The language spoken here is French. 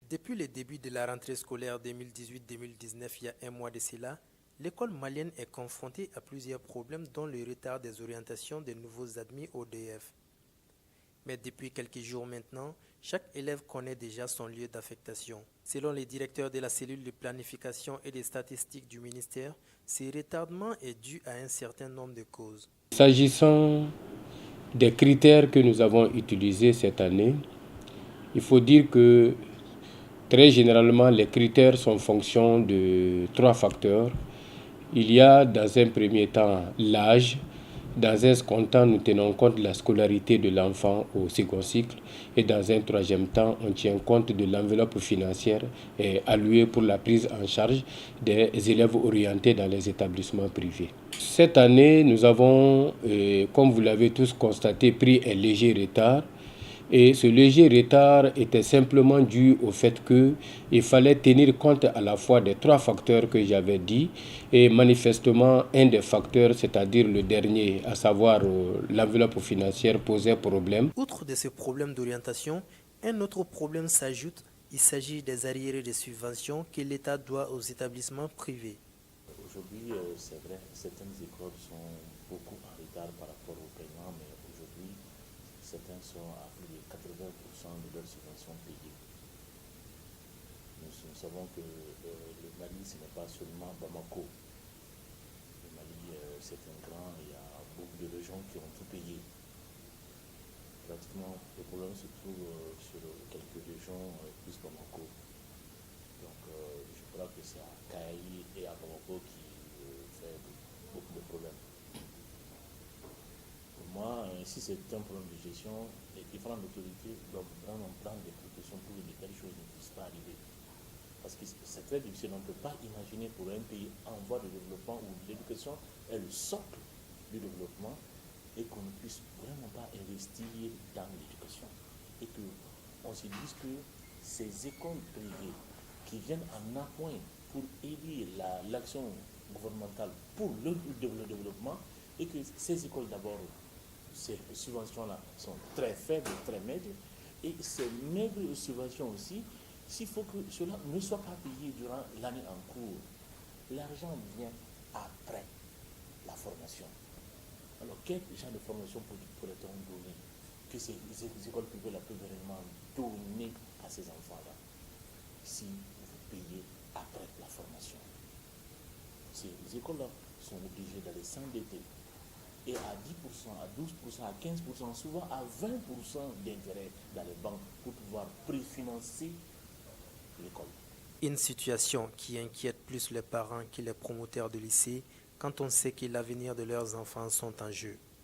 Depuis le début de la rentrée scolaire 2018-2019, il y a un mois de cela, l'école malienne est confrontée à plusieurs problèmes dont le retard des orientations des nouveaux admis au DF. Mais depuis quelques jours maintenant, chaque élève connaît déjà son lieu d'affectation. Selon les directeurs de la cellule de planification et des statistiques du ministère, ce retardement est dû à un certain nombre de causes. S'agissant des critères que nous avons utilisés cette année, il faut dire que très généralement les critères sont en fonction de trois facteurs. Il y a dans un premier temps l'âge. Dans un second temps, nous tenons compte de la scolarité de l'enfant au second cycle. Et dans un troisième temps, on tient compte de l'enveloppe financière allouée pour la prise en charge des élèves orientés dans les établissements privés. Cette année, nous avons, comme vous l'avez tous constaté, pris un léger retard. Et ce léger retard était simplement dû au fait qu'il fallait tenir compte à la fois des trois facteurs que j'avais dit. Et manifestement, un des facteurs, c'est-à-dire le dernier, à savoir l'enveloppe financière, posait problème. Outre de ces problèmes d'orientation, un autre problème s'ajoute, il s'agit des arriérés de subventions que l'État doit aux établissements privés. Aujourd'hui, c'est vrai, certaines écoles sont beaucoup en retard par rapport au paiement, mais aujourd'hui, certains sont à plus de 80% de leurs subventions payées. Nous savons que le Mali, ce n'est pas seulement Bamako. Le Mali, c'est un grand, il y a beaucoup de régions qui ont tout payé. Pratiquement, le problème se trouve sur quelques régions plus Bamako. Donc, je crois que c'est à Kaï et à Bamako qui fait beaucoup de problèmes. Pour moi, si c'est un problème de gestion, les différentes autorités doivent vraiment prendre des précautions pour que de telles choses ne puissent pas arriver. Parce que c'est très difficile, on ne peut pas imaginer pour un pays en voie de développement où l'éducation est le socle du développement et qu'on ne puisse vraiment pas investir dans l'éducation. Et qu'on se dise que ces écoles privées qui viennent en appoint pour aider l'action gouvernementale pour le développement, et que ces écoles d'abord, ces subventions-là sont très faibles, très maigres, et ces maigres subventions aussi, s'il faut que cela ne soit pas payé durant l'année en cours, l'argent vient après la formation. Alors, quel genre de formation pourrait-on donner que ces écoles privées peuvent réellement donner à ces enfants-là si vous payez après la formation? Ces écoles-là sont obligées d'aller s'endetter et à 10%, à 12%, à 15%, souvent à 20% d'intérêt dans les banques pour pouvoir préfinancer l'école. Une situation qui inquiète plus les parents que les promoteurs de lycées quand on sait que l'avenir de leurs enfants sont en jeu.